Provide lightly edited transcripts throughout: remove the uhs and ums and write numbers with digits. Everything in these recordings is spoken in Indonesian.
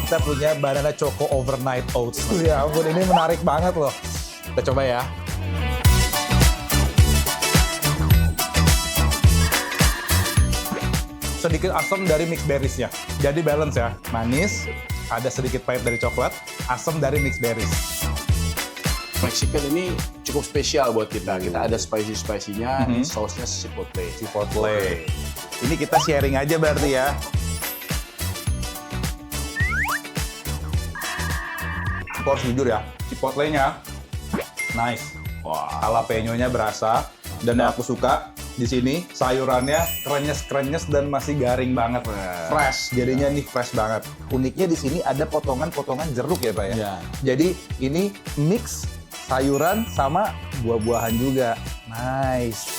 kita punya banana choco overnight oats. Ya ampun, ini menarik banget loh. Kita coba ya. Sedikit asam dari mixed berries-nya. Jadi balance ya. Manis, ada sedikit pahit dari coklat, asam dari mixed berries. Mexican ini cukup spesial buat kita. Kita ada spicy-spicy-nya, sausnya chipotle. Chipotle. Ini kita sharing aja berarti ya. Aku harus jujur ya, chipotle-nya nice. Wah, Jalapeno-nya berasa dan yang aku suka di sini sayurannya krenyes-krenyes dan masih garing banget. Fresh, jadinya nih fresh banget. Uniknya di sini ada potongan-potongan jeruk ya, Pak ya. ya. Jadi ini mix sayuran sama buah-buahan juga. Nice.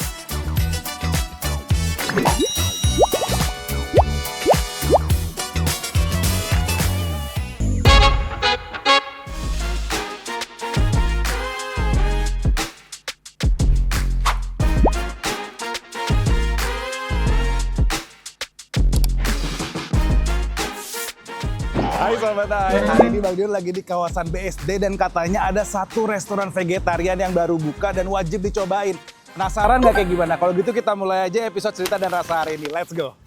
Hai Sobat Hai, hari ini Bang Dion lagi di kawasan BSD dan katanya ada satu restoran vegetarian yang baru buka dan wajib dicobain. Penasaran nggak kayak gimana? Kalau gitu kita mulai aja episode cerita dan rasa hari ini. Let's go!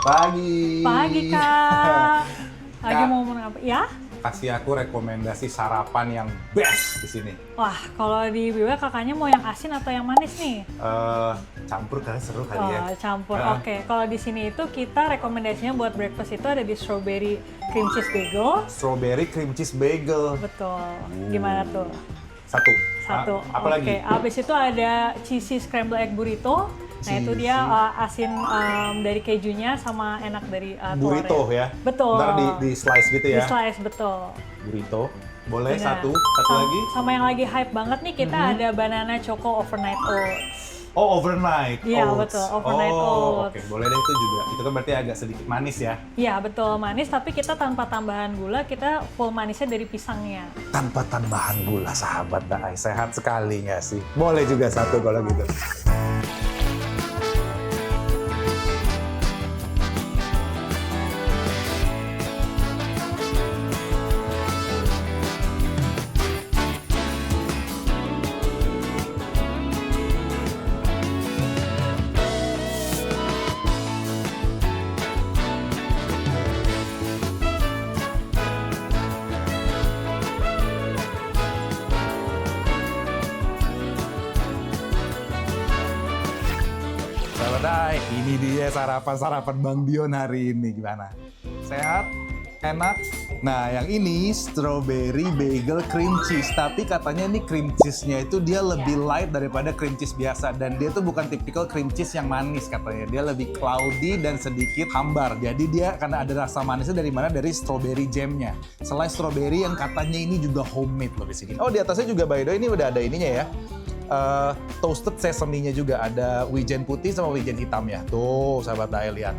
Pagi. Pagi Kak. Lagi Kak. mau ngomong apa? Ya? Kasih aku rekomendasi sarapan yang best di sini. Wah, kalau di BW kakaknya mau yang asin atau yang manis nih? Campur kali seru kali ya. Oh, campur. Ah. Oke, kalau di sini itu kita rekomendasinya buat breakfast itu ada di strawberry cream cheese bagel. Strawberry cream cheese bagel. Betul. Gimana tuh? Satu. Satu. Apa lagi? Oke, abis itu ada cheesy scrambled egg burrito. Nah itu dia asin dari kejunya sama enak dari Burrito telurnya. ya? Betul. Ntar di slice gitu ya? Di slice, betul. Burrito. Boleh Benar. satu Sama- lagi? Sama yang lagi hype banget nih, kita ada banana choco overnight oats. Oh, overnight Iya, oats. betul, overnight oats. Oke, boleh deh itu juga. Itu kan berarti agak sedikit manis ya? Iya betul, manis tapi kita tanpa tambahan gula, kita full manisnya dari pisangnya. Tanpa tambahan gula, sahabat Daai. Sehat sekali nggak sih? Boleh juga satu kalau gitu. Selamat Daai, ini dia sarapan-sarapan Bang Dion hari ini. Gimana? Sehat? Enak? Nah, yang ini strawberry bagel cream cheese. Tapi katanya ini cream cheese-nya itu dia lebih light daripada cream cheese biasa. Dan dia tuh bukan tipikal cream cheese yang manis katanya. Dia lebih cloudy dan sedikit hambar. Jadi dia karena ada rasa manisnya dari mana? Dari strawberry jam-nya. Selain strawberry yang katanya ini juga homemade loh di sini. Oh, di atasnya juga by the way ini udah ada ininya ya. Toasted sesame-nya juga ada wijen putih sama wijen hitam ya. Tuh, sahabat Dae lihat.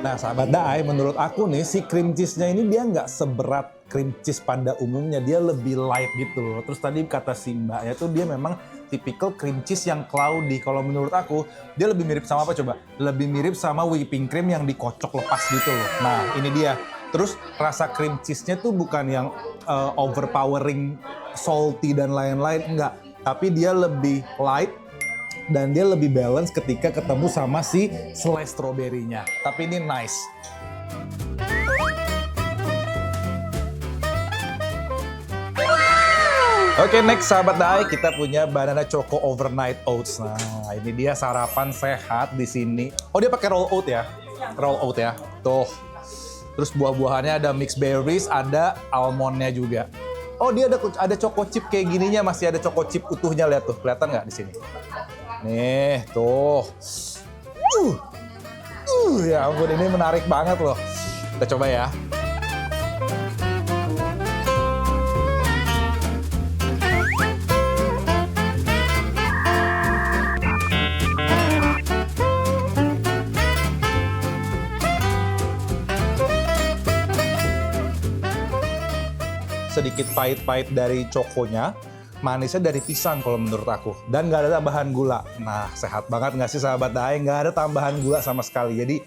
Nah, sahabat Daai, menurut aku nih, si cream cheese-nya ini dia nggak seberat cream cheese pada umumnya. Dia lebih light gitu loh. Terus tadi kata si mbaknya tuh dia memang tipikal cream cheese yang cloudy. Kalau menurut aku, dia lebih mirip sama apa coba? Lebih mirip sama whipping cream yang dikocok lepas gitu loh. Nah, ini dia. Terus rasa cream cheese-nya tuh bukan yang overpowering, salty dan lain-lain. Enggak. Tapi dia lebih light, dan dia lebih balance ketika ketemu sama si slice strawberry-nya. Tapi ini nice. Oke, next sahabat Daai, kita punya banana choco overnight oats. Nah, ini dia sarapan sehat di sini. Oh, dia pakai roll oat ya? Roll oat ya. Tuh. Terus buah-buahannya ada mixed berries, ada almondnya juga. Oh, dia ada choco chip kayak gininya, masih ada choco chip utuhnya, lihat tuh. Kelihatan nggak di sini? Nih, tuh. Ya ampun, ini menarik banget loh. Kita coba ya. sedikit pahit-pahit dari cokonya, manisnya dari pisang kalau menurut aku. Dan nggak ada tambahan gula. Nah, sehat banget nggak sih sahabat Dae? Nggak ada tambahan gula sama sekali. Jadi,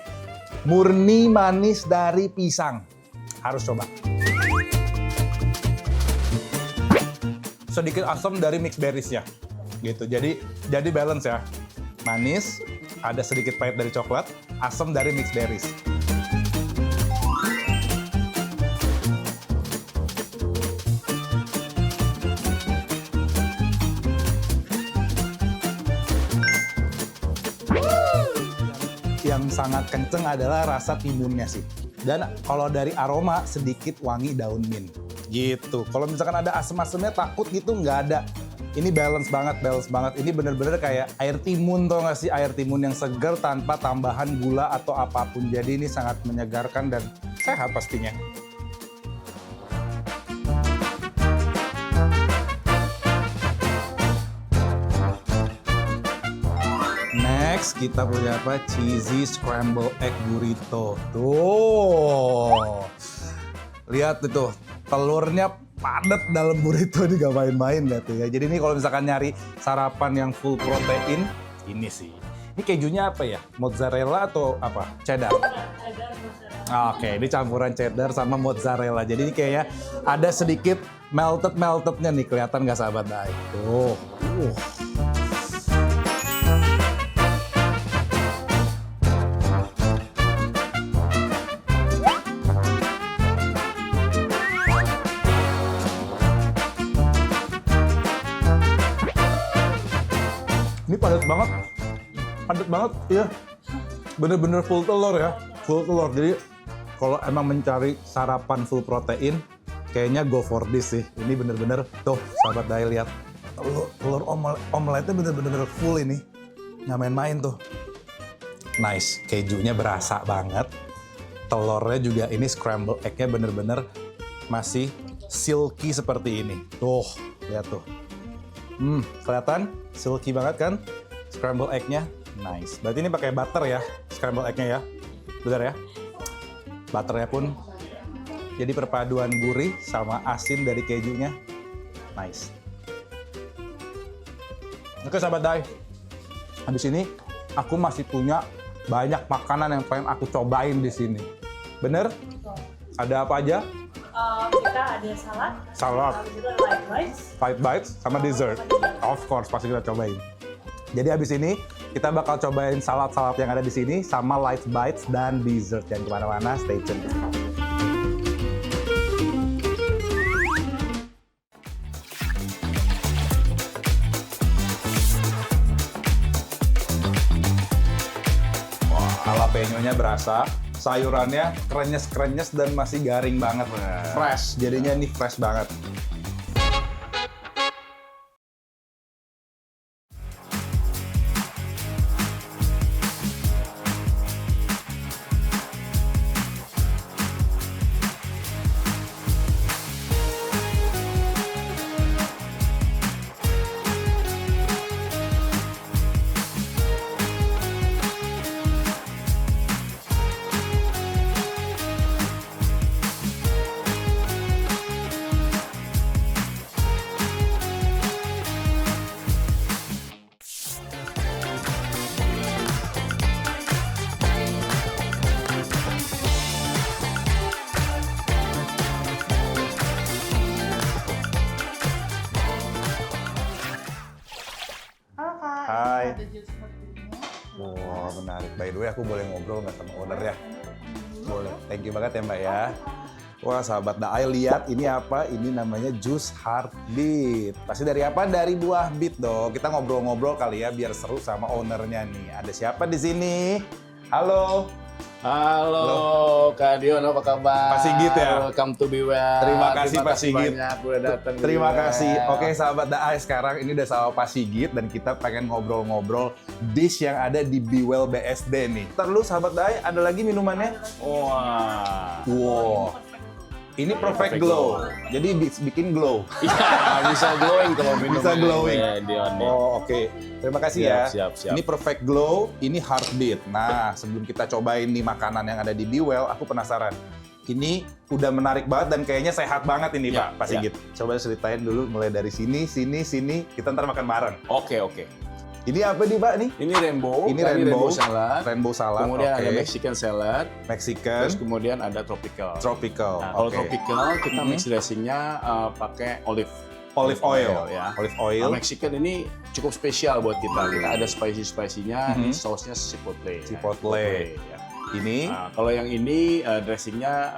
murni manis dari pisang. Harus coba. Sedikit asam dari mixed berries-nya. Gitu. Jadi balance ya. Manis, ada sedikit pahit dari coklat, asam dari mixed berries. Yang sangat kenceng adalah rasa timunnya sih. Dan kalau dari aroma sedikit wangi daun mint. Gitu. Kalau misalkan ada asam-asamnya takut gitu nggak ada. Ini balance banget. Ini bener-bener kayak air timun, tau nggak sih? Air timun yang segar tanpa tambahan gula atau apapun. Jadi ini sangat menyegarkan dan sehat pastinya. Next, kita punya apa? Cheesy scramble egg burrito. Tuh. Lihat itu, telurnya padat dalam burrito ini gak main-main gak tuh ya. Jadi ini kalau misalkan nyari sarapan yang full protein, ini sih. Ini kejunya apa ya? Mozzarella atau apa? Cheddar? Oke, ini campuran cheddar sama mozzarella. Jadi ini kayaknya ada sedikit melted-meltednya nih. Kelihatan gak sahabat Dae? Tuh. Ini padat banget, ya. Bener-bener full telur ya, full telur. Jadi kalau emang mencari sarapan full protein, kayaknya go for this sih. Ini bener-bener, tuh sahabat Dae lihat. Telur omeletnya bener-bener full ini. Nggak main-main tuh. Nice, kejunya berasa banget. Telurnya juga ini scramble egg-nya bener-bener masih silky seperti ini. Tuh, lihat tuh. Kelihatan silky banget kan scramble egg-nya? Nice. Berarti ini pakai butter ya scramble egg-nya ya? Benar ya? Butternya pun jadi perpaduan gurih sama asin dari kejunya. Nice. Oke sahabat Dae, habis ini aku masih punya banyak makanan yang pengen aku cobain di sini. Bener? Ada apa aja? Kita ada salad, habis itu ada Light bites sama dessert. Of course, pasti kita cobain. Jadi habis ini kita bakal cobain salad-salad yang ada di sini sama light bites dan dessert. Jangan kemana-mana, stay tune. Wah, jalapeno-nya berasa. Sayurannya krenyes-krenyes dan masih garing banget. Fresh, jadinya ini fresh banget. Hai. Wah, menarik. By the way, aku boleh ngobrol nggak sama owner ya? Boleh. Thank you banget ya Mbak ya. Wah, sahabat Dae, lihat ini apa? Ini namanya jus heartbeat. Pasti dari apa? Dari buah beet dong. Kita ngobrol-ngobrol kali ya, biar seru sama ownernya nih. Ada siapa di sini? Halo. Halo, Kak Dion, apa kabar? Pak Sigit ya? Welcome to Be Well. Terima kasih Pak Sigit. Banyak udah datang. Terima kasih. Oke sahabat Dae, sekarang ini udah sama Pak Sigit dan kita pengen ngobrol-ngobrol dish yang ada di Be Well BSD nih. Terus sahabat Dae, ada lagi minumannya? Wah. Wow. Ini Perfect Glow. Jadi bikin glow. Iya, bisa glowing kalau minum. Bisa glowing. Ya, Dion. Oh, oke. Terima kasih ya. Siap. Ini Perfect Glow, ini Heartbeat. Nah, sebelum kita cobain nih makanan yang ada di Be Well, aku penasaran. Ini udah menarik banget dan kayaknya sehat banget ini Ya, Pak Sigit. Coba ceritain dulu mulai dari sini, kita ntar makan bareng. Oke. Ini apa nih Pak nih? Ini rainbow. Ini tadi rainbow salad. Rainbow salad, Kemudian oke. ada Mexican salad. Mexican, Terus kemudian ada tropical. tropical. Nah, kalau oke. tropical kita mix dressingnya pakai olive Olive oil. ya. Olive oil. Nah, Mexican ini cukup spesial buat kita. Kita ada spicy-spicy-nya. Ini sausnya chipotle. Chipotle. Ya. Ini Nah, kalau yang ini dressingnya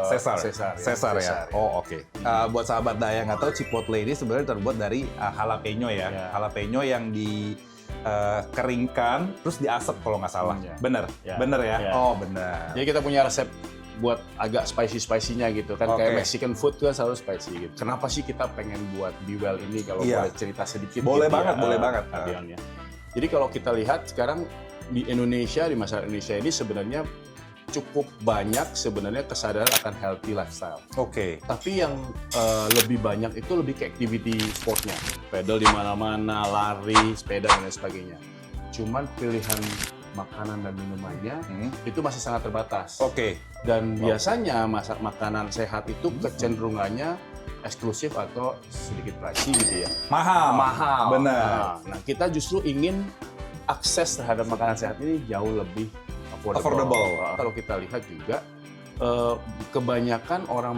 Caesar. Caesar ya. Oh, oke. Buat sahabat Daya nggak tahu, Chipotle ini sebenarnya terbuat dari jalapeno ya. Ya. Jalapeno yang dikeringkan terus diasap kalau nggak salah. Ya. Bener? Ya. Bener ya? Ya. Oh, bener. Jadi kita punya resep buat agak spicy-spicy-nya gitu kan. Oke. Kayak Mexican food kan selalu spicy gitu. Kenapa sih kita pengen buat Be Well ini kalau Iya. boleh cerita sedikit Boleh gitu banget, boleh banget. Adion, ya. Jadi kalau kita lihat sekarang di Indonesia, di masyarakat Indonesia ini sebenarnya cukup banyak sebenarnya kesadaran akan healthy lifestyle. Oke. Tapi yang lebih banyak itu lebih ke activity sportnya. Pedal di mana-mana, lari, sepeda, dan lain sebagainya. Cuman pilihan makanan dan minumannya itu masih sangat terbatas. Oke. Dan biasanya masak makanan sehat itu kecenderungannya eksklusif atau sedikit pricey gitu ya. Mahal. Benar. Nah, kita justru ingin akses terhadap makanan sehat ini jauh lebih affordable. Kalau kita lihat juga kebanyakan orang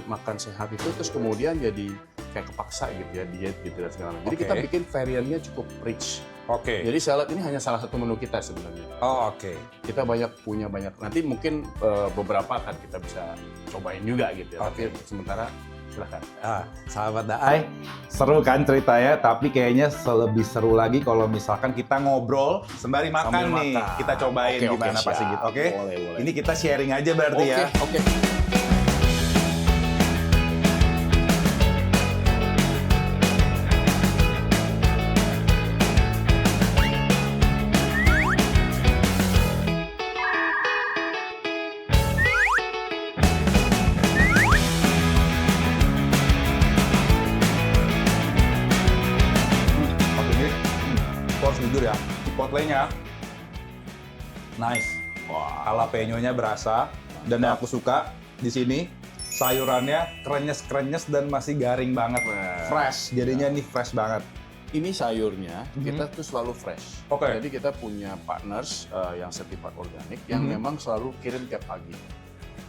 makan sehat itu terus kemudian jadi kayak kepaksa gitu ya, diet gitu dan segala macam. Jadi kita bikin variannya cukup rich. Oke. Jadi salad ini hanya salah satu menu kita sebenarnya. Oh, oke. Kita punya banyak. Nanti mungkin beberapa akan kita bisa cobain juga gitu ya. Oke. Tapi sementara silakan. Sahabat Daai, seru kan ceritanya, tapi kayaknya lebih seru lagi kalau misalkan kita ngobrol sembari makan Sambil nih. makan. Kita cobain Oke, gimana Pak siap. Sigit, oke? Boleh. Ini kita sharing aja berarti ya. Oke. Oke, ini harus jujur ya, chipotle-nya nice. Jalapeno-nya berasa, dan yang aku suka di sini sayurannya krenyes-krenyes dan masih garing banget. Fresh, jadinya ini fresh banget. Ini sayurnya kita tuh selalu fresh. Oke. Jadi kita punya partners yang certified organik yang memang selalu kirim tiap pagi.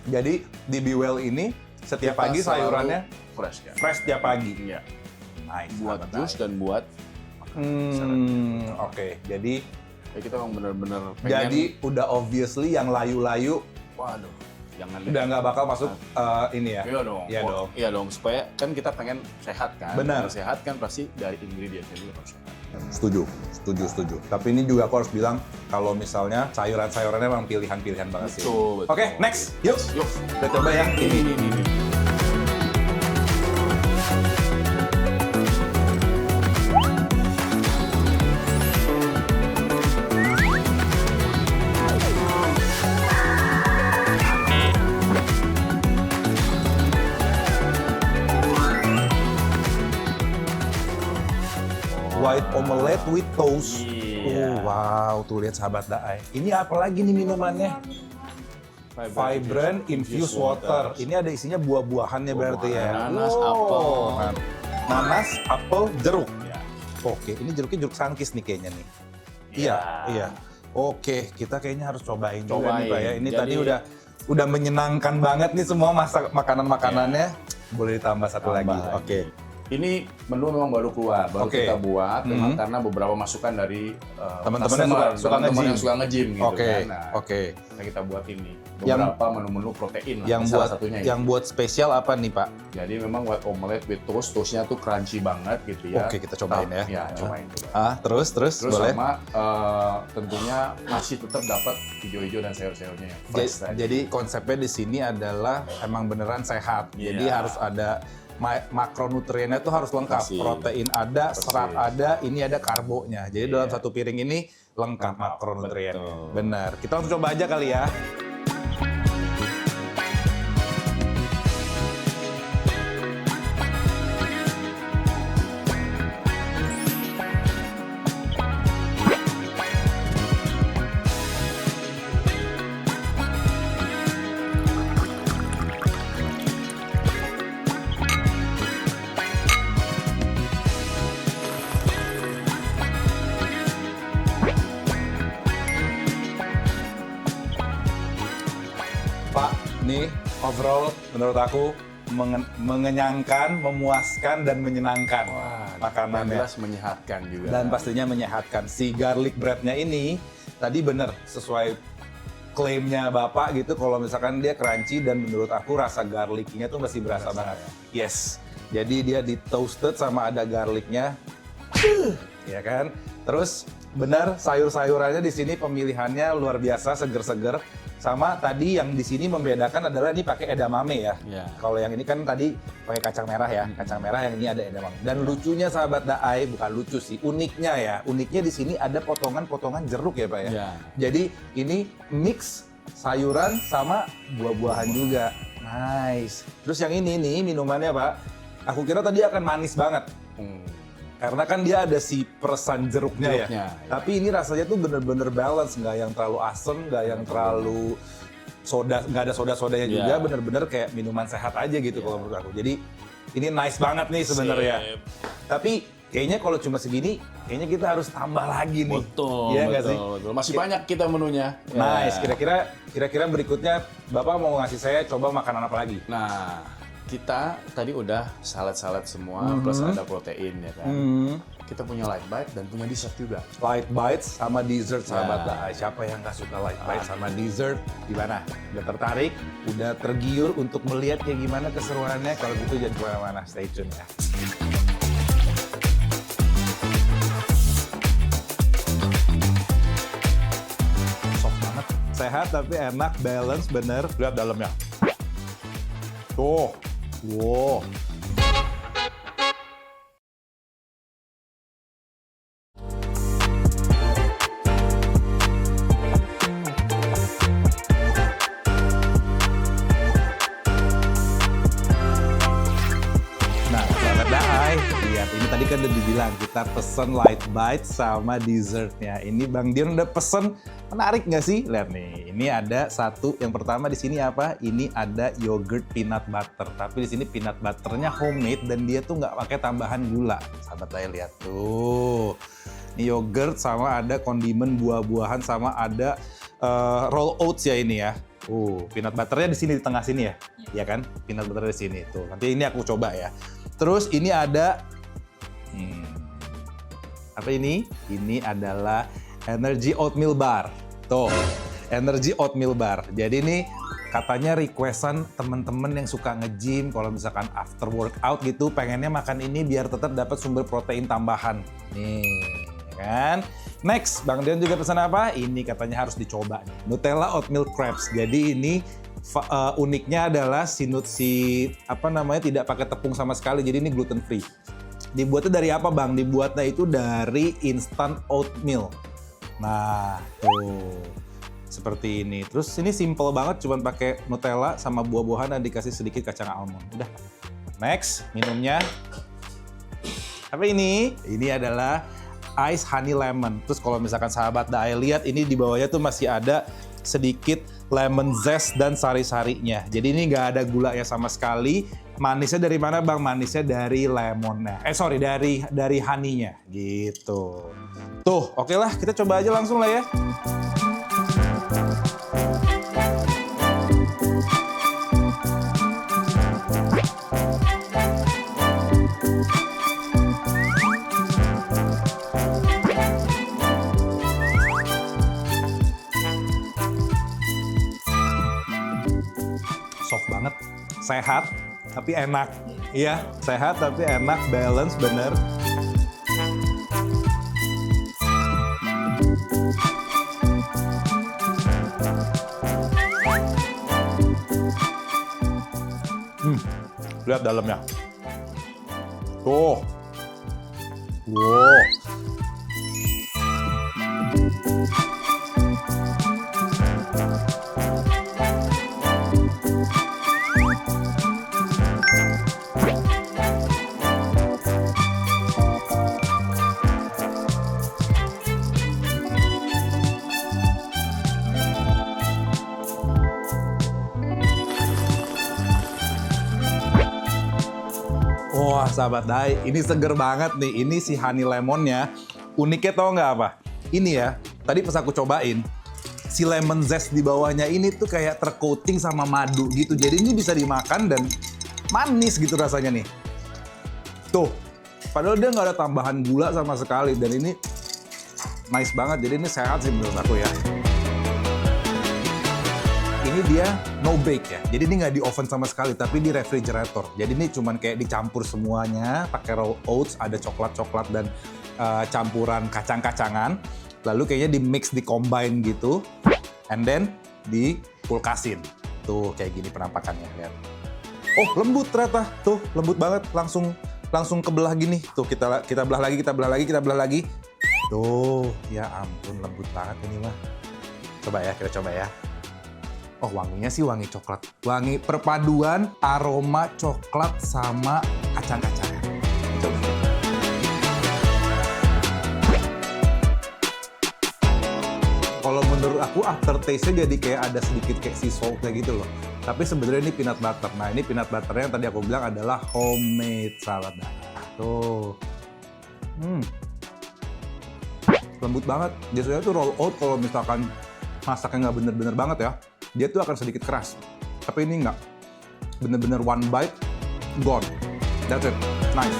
Jadi di Be Well ini setiap Kita pagi selalu sayurannya fresh kan. fresh tiap pagi. Iya. Nice. Buat sahabat jus Daai. dan buat makanan. Oke. Jadi Ya, kita memang benar-benar pengen. jadi udah obviously yang layu-layu Waduh, jangan deh. udah nggak bakal masuk ini ya. Iya dong. Iya dong. Iya dong. Supaya kan kita pengen sehat kan. Benar. Kalau sehat kan pasti dari ingredientnya dulu harus sehat. Setuju. Tapi ini juga aku harus bilang kalau misalnya sayuran-sayurannya memang pilihan-pilihan banget sih. Betul. Oke, next. Yuk. Yuk. Kita coba yang ini. Ini. White omelette with toast. Iya. Oh, wow, tuh lihat sahabat Daai. Ini apa lagi nih minumannya? Vibrant infused water. Ini ada isinya buah-buahannya berarti ya. Nanas, Wow. apel. Nanas, apel, jeruk. Ya. Oke, ini jeruknya jeruk sangkis nih kayaknya nih. Iya. Oke, kita kayaknya harus cobain juga nih Pak ya. Ini Jadi- tadi udah menyenangkan banget nih semua masak makanan-makanannya. Boleh ditambah satu lagi. Tambah lagi. Oke. Ini menu memang baru keluar, baru Oke. kita buat memang karena beberapa masukan dari Teman-teman customer, yang suka teman-teman nge-gym. yang suka nge-gym gitu Oke. kan. Nah, Oke. kita buat ini Yang- beberapa menu-menu protein lah, Yang salah buat satunya yang buat spesial apa nih Pak? Jadi memang white omelette with toast, toastnya tuh crunchy banget gitu ya. Oke, kita cobain ya. Ya, cobain. Terus Terus boleh. sama tentunya masih tetap dapat hijau-hijau dan sayur-sayurnya yang fresh tadi. Jadi konsepnya di sini adalah emang beneran sehat. Iya. Jadi harus ada makronutriennya tuh harus lengkap. Pasti. Protein ada, Pasti. serat ada, ini ada karbonya. Jadi Iya. dalam satu piring ini lengkap makronutriennya. Betul. Benar. Kita langsung coba aja kali ya. overall menurut aku mengenyangkan, memuaskan, dan menyenangkan makanannya. Jelas menyehatkan juga. Dan pastinya menyehatkan. Si garlic bread-nya ini tadi bener sesuai klaimnya Bapak gitu, kalau misalkan dia crunchy dan menurut aku rasa garlic-nya tuh masih berasa banget. Yes. Jadi dia di toasted sama ada garlic-nya. Ya kan? Terus benar sayur-sayurannya di sini pemilihannya luar biasa, seger-seger. Sama tadi yang di sini membedakan adalah ini pakai edamame ya. Kalau yang ini kan tadi pakai kacang merah ya, kacang merah, yang ini ada edamame. Dan lucunya sahabat Daai, bukan lucu sih, uniknya ya. Uniknya di sini ada potongan-potongan jeruk ya Pak ya. Jadi ini mix sayuran sama buah-buahan juga. Nice. Terus yang ini nih minumannya Pak, aku kira tadi akan manis banget. Karena kan dia ada si peresan jeruknya ya. Tapi ini rasanya tuh bener-bener balance, nggak yang terlalu asem, nggak yang terlalu soda, nggak ada soda-sodanya juga, bener-bener kayak minuman sehat aja gitu kalau menurut aku. Jadi ini nice banget nih sebenarnya. Tapi kayaknya kalau cuma segini, kayaknya kita harus tambah lagi nih. Betul, iya betul. Masih banyak kita menunya. Nice. Kira-kira berikutnya Bapak mau ngasih saya coba makanan apa lagi? Nah, kita tadi udah salad-salad semua, plus ada protein ya kan. Kita punya light bite dan punya dessert juga. Light bites sama dessert sahabat Daai. Siapa yang nggak suka light bites sama dessert? Gimana? Udah tertarik? Udah tergiur untuk melihat kayak gimana keseruannya? Kalau gitu jangan kemana-mana, stay tune ya. Soft banget. Sehat tapi enak, balance, bener. Lihat dalamnya. Tuh. Wow. Nah, sahabat Daai, lihat ini tadi kan udah dibilang kita pesen light bite sama dessertnya. Ini Bang Dion udah pesen, menarik nggak sih? Lihat nih, ini ada satu. Yang pertama di sini apa? Ini ada yogurt peanut butter. Tapi di sini peanut butternya homemade dan dia tuh nggak pakai tambahan gula. Sahabat Daai lihat tuh. Ini yogurt sama ada kondimen buah-buahan sama ada roll oats ya ini ya. Peanut butternya di sini di tengah sini ya, ya kan? Peanut butter di sini tuh. Nanti ini aku coba ya. Terus ini ada apa ini? Ini adalah energy oatmeal bar. Tuh, energy oatmeal bar. Jadi ini katanya requestan temen-temen yang suka nge-gym, kalau misalkan after workout gitu, pengennya makan ini biar tetap dapat sumber protein tambahan. Nih, kan? Next, Bang Dion juga pesan apa? Ini katanya harus dicoba nih. Nutella oatmeal crepes. Jadi ini uniknya adalah tidak pakai tepung sama sekali. Jadi ini gluten free. Dibuatnya dari apa Bang? Dibuatnya itu dari instant oatmeal. Nah, tuh. Seperti ini. Terus ini simple banget, cuman pakai Nutella sama buah-buahan dan dikasih sedikit kacang almond. Udah. Next, minumnya. Apa ini? Ini adalah ice honey lemon. Terus kalau misalkan sahabat Daai lihat, ini di bawahnya tuh masih ada sedikit lemon zest dan sari-sarinya. Jadi ini nggak ada gulanya sama sekali. Manisnya dari mana Bang? Manisnya dari lemonnya. Dari honey-nya gitu. Tuh, oke lah, kita coba aja langsung lah ya. Soft banget, sehat tapi enak. Iya, sehat tapi enak, balance bener. Lihat dalamnya. Tuh. Wow. Wah, sahabat Daai, ini seger banget nih. Ini si honey lemonnya. Uniknya tau nggak apa? Ini ya, tadi pas aku cobain, si lemon zest di bawahnya ini tuh kayak tercoating sama madu gitu. Jadi ini bisa dimakan dan manis gitu rasanya nih. Tuh, padahal dia nggak ada tambahan gula sama sekali dan ini nice banget. Jadi ini sehat sih menurut aku ya. Ini dia no bake ya, jadi ini nggak di oven sama sekali, tapi di refrigerator. Jadi ini cuman kayak dicampur semuanya, pakai raw oats, ada coklat-coklat dan campuran kacang-kacangan. Lalu kayaknya di mix, di combine gitu, and then dikulkasin. Tuh kayak gini penampakannya, lihat. Oh lembut ternyata, tuh lembut banget, langsung kebelah gini. Tuh kita belah lagi, kita belah lagi, kita belah lagi. Tuh, ya ampun lembut banget ini mah. Coba ya, kita coba ya. Oh wanginya sih wangi coklat. Wangi perpaduan aroma coklat sama kacang-kacangan. Coba. Kalau menurut aku aftertaste-nya jadi kayak ada sedikit kayak sea salt kayak gitu loh. Tapi sebenarnya ini peanut butter. Nah ini peanut butternya yang tadi aku bilang adalah homemade salad. Tuh. Lembut banget. Biasanya tuh roll out kalau misalkan masaknya nggak bener-bener banget ya, dia tuh akan sedikit keras. Tapi ini nggak. Bener-bener one bite, gone. That's it. Nice.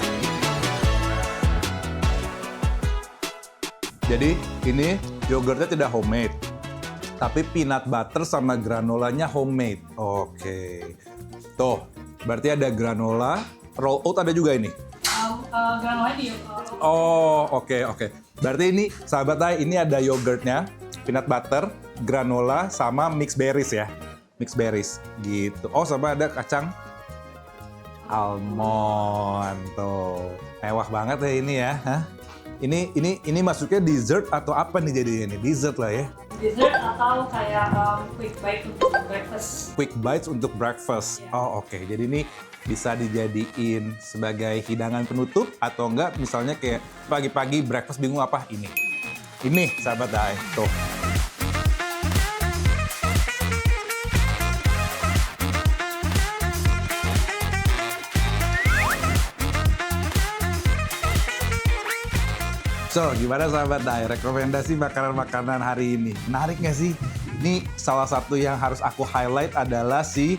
Jadi ini yogurtnya tidak homemade. Tapi peanut butter sama granolanya homemade. Oke. Tuh, berarti ada granola. Roll out ada juga ini? Granola di Oh, oke. Berarti ini, sahabat Thai, ini ada yogurtnya, peanut butter, granola, sama mixed berries ya. Mixed berries, gitu. Oh, sama ada kacang almond, tuh. Mewah banget ya ini ya. Hah? Ini masuknya dessert atau apa nih jadinya nih? Dessert lah ya. dessert atau kayak quick bite untuk breakfast. Quick bites untuk breakfast. Yeah. Oh, oke. Jadi ini bisa dijadiin sebagai hidangan penutup atau enggak misalnya kayak pagi-pagi breakfast bingung apa ini. Ini sahabat Thai, tuh. So, gimana sahabat Thai? Rekomendasi makanan-makanan hari ini. Menarik nggak sih? Ini salah satu yang harus aku highlight adalah si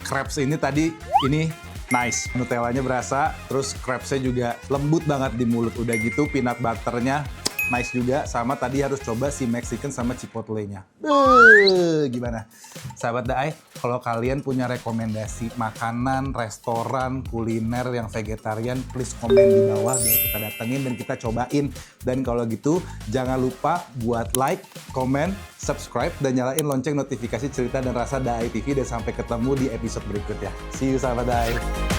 crepes ini tadi. Ini nice. Nutellanya berasa, terus crepesnya juga lembut banget di mulut. Udah gitu peanut butternya nice juga. Sama tadi harus coba si Mexican sama chipotle-nya. Gimana? Sahabat Thai, kalau kalian punya rekomendasi makanan, restoran, kuliner yang vegetarian, please komen di bawah biar kita datengin dan kita cobain. Dan kalau gitu, jangan lupa buat like, komen, subscribe, dan nyalain lonceng notifikasi cerita dan rasa Thai TV. Dan sampai ketemu di episode berikutnya. See you sahabat Thai.